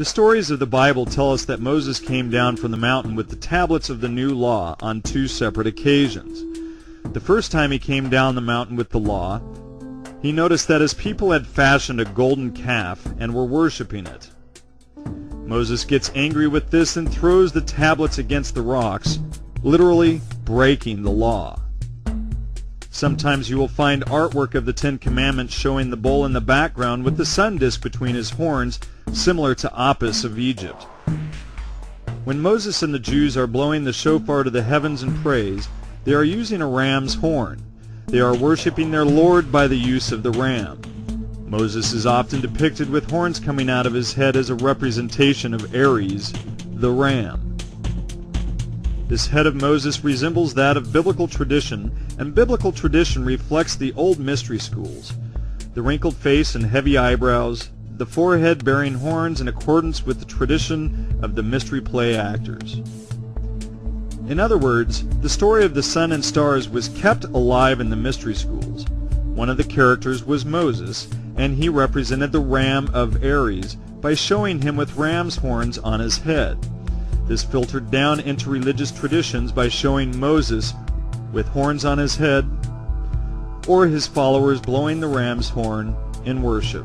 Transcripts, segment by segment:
The stories of the Bible tell us that Moses came down from the mountain with the tablets of the new law on 2 separate occasions. The first time he came down the mountain with the law, he noticed that his people had fashioned a golden calf and were worshiping it. Moses gets angry with this and throws the tablets against the rocks, literally breaking the law. Sometimes you will find artwork of the 10 Commandments showing the bull in the background with the sun disk between his horns, similar to Apis of Egypt. When Moses and the Jews are blowing the shofar to the heavens in praise, they are using a ram's horn. They are worshiping their Lord by the use of the ram. Moses is often depicted with horns coming out of his head as a representation of Ares, the ram. This head of Moses resembles that of biblical tradition, and biblical tradition reflects the old mystery schools. The wrinkled face and heavy eyebrows, the forehead bearing horns in accordance with the tradition of the mystery play actors. In other words, the story of the sun and stars was kept alive in the mystery schools. One of the characters was Moses, and he represented the ram of Ares by showing him with ram's horns on his head. This filtered down into religious traditions by showing Moses with horns on his head, or his followers blowing the ram's horn in worship.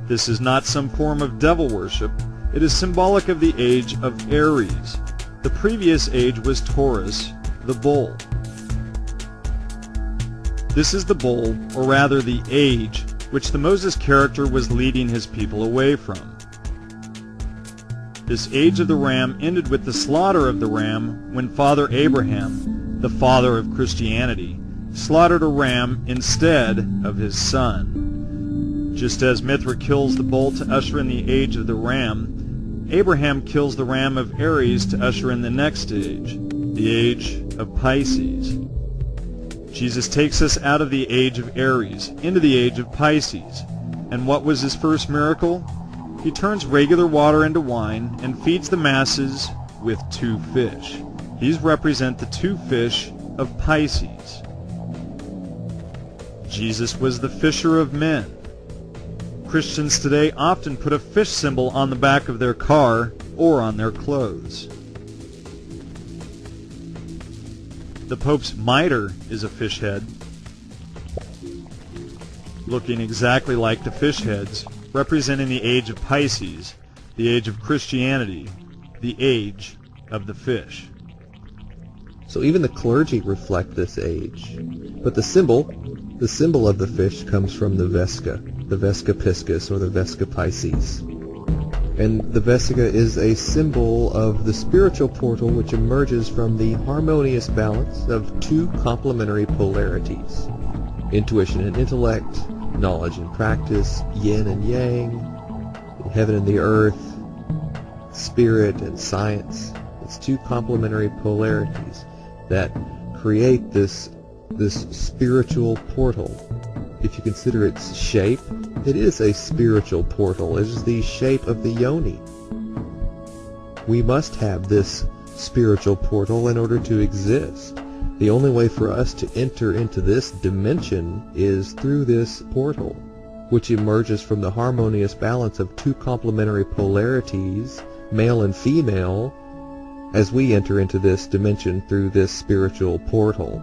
This is not some form of devil worship. It is symbolic of the age of Ares. The previous age was Taurus, the bull. This is the bull, or rather the age, which the Moses character was leading his people away from. This age of the ram ended with the slaughter of the ram when Father Abraham, the father of Christianity, slaughtered a ram instead of his son. Just as Mithra kills the bull to usher in the age of the ram, Abraham kills the ram of Ares to usher in the next age, the age of Pisces. Jesus takes us out of the age of Ares into the age of Pisces. And what was his first miracle? He turns regular water into wine and feeds the masses with 2 fish. These represent the 2 fish of Pisces. Jesus was the fisher of men. Christians today often put a fish symbol on the back of their car or on their clothes. The Pope's mitre is a fish head, looking exactly like the fish heads, representing the age of Pisces, the age of Christianity, the age of the fish. So even the clergy reflect this age. But the symbol of the fish comes from the Vesca Piscis, or the Vesca Pisces. And the Vesca is a symbol of the spiritual portal which emerges from the harmonious balance of 2 complementary polarities: intuition and intellect, knowledge and practice, yin and yang, heaven and the earth, spirit and science. It's 2 complementary polarities that create this spiritual portal. If you consider its shape, it is a spiritual portal. It is the shape of the yoni. We must have this spiritual portal in order to exist. The only way for us to enter into this dimension is through this portal, which emerges from the harmonious balance of 2 complementary polarities, male and female, as we enter into this dimension through this spiritual portal.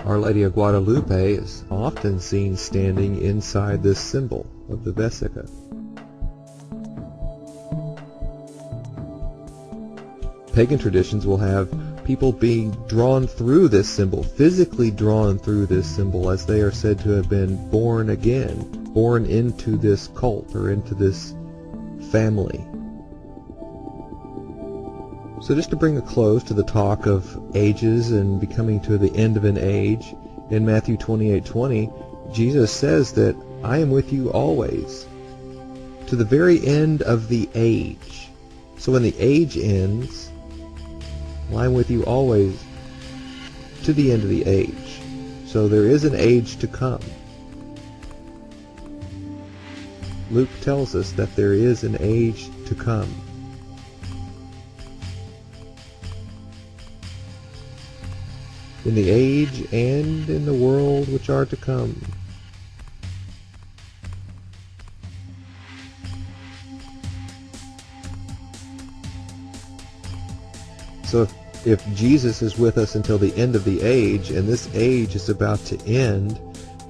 Our Lady of Guadalupe is often seen standing inside this symbol of the Vesica. Pagan traditions will have people being drawn through this symbol, physically drawn through this symbol, as they are said to have been born again, born into this cult or into this family. So just to bring a close to the talk of ages and becoming to the end of an age, in Matthew 28:20, Jesus says that I am with you always, to the very end of the age. So when the age ends, well, I'm with you always to the end of the age. So there is an age to come. Luke tells us that there is an age to come. In the age and in the world which are to come. So if Jesus is with us until the end of the age, and this age is about to end,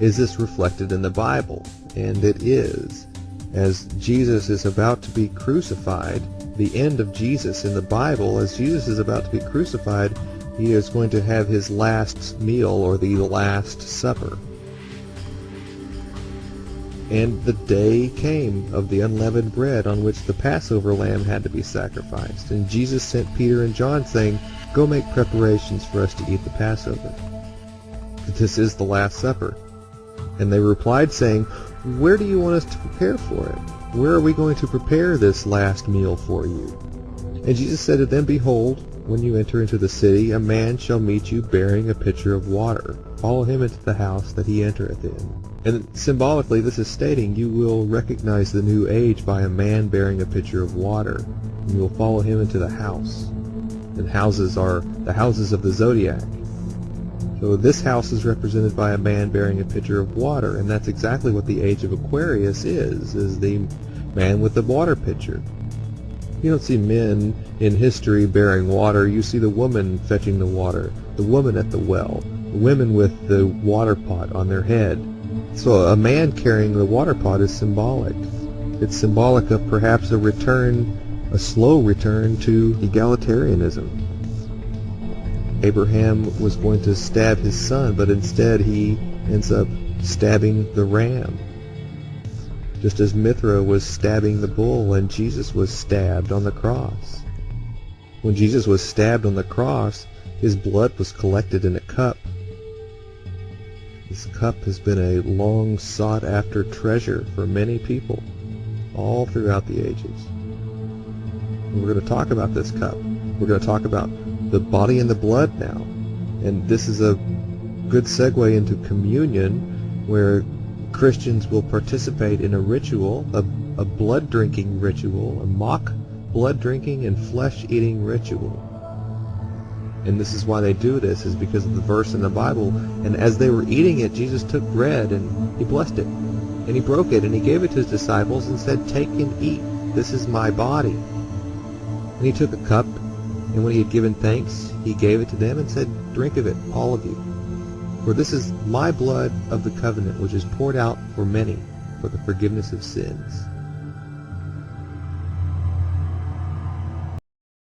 is this reflected in the Bible? And it is. As Jesus is about to be crucified, the end of Jesus in the Bible, as Jesus is about to be crucified, he is going to have his last meal, or the Last Supper. And the day came of the unleavened bread on which the Passover lamb had to be sacrificed. And Jesus sent Peter and John, saying, "Go make preparations for us to eat the Passover. This is the Last Supper." And they replied, saying, "Where do you want us to prepare for it? Where are we going to prepare this last meal for you?" And Jesus said to them, "Behold, when you enter into the city, a man shall meet you bearing a pitcher of water. Follow him into the house that he entereth in." And symbolically, this is stating you will recognize the new age by a man bearing a pitcher of water. And you will follow him into the house. And houses are the houses of the zodiac. So this house is represented by a man bearing a pitcher of water, and that's exactly what the age of Aquarius is the man with the water pitcher. You don't see men in history bearing water. You see the woman fetching the water, the woman at the well, the women with the water pot on their head. So a man carrying the water pot is symbolic. It's symbolic of perhaps a slow return to egalitarianism. Abraham was going to stab his son, but instead he ends up stabbing the ram. Just as Mithra was stabbing the bull and Jesus was stabbed on the cross. When Jesus was stabbed on the cross, his blood was collected in a cup. This cup has been a long sought-after treasure for many people, all throughout the ages. And we're going to talk about this cup. We're going to talk about the body and the blood now. And this is a good segue into communion, where Christians will participate in a ritual, a blood-drinking ritual, a mock blood-drinking and flesh-eating ritual. And this is why they do this, is because of the verse in the Bible. And as they were eating it, Jesus took bread and he blessed it. And he broke it and he gave it to his disciples and said, "Take and eat. This is my body." And he took a cup, and when he had given thanks, he gave it to them and said, "Drink of it, all of you. For this is my blood of the covenant, which is poured out for many for the forgiveness of sins."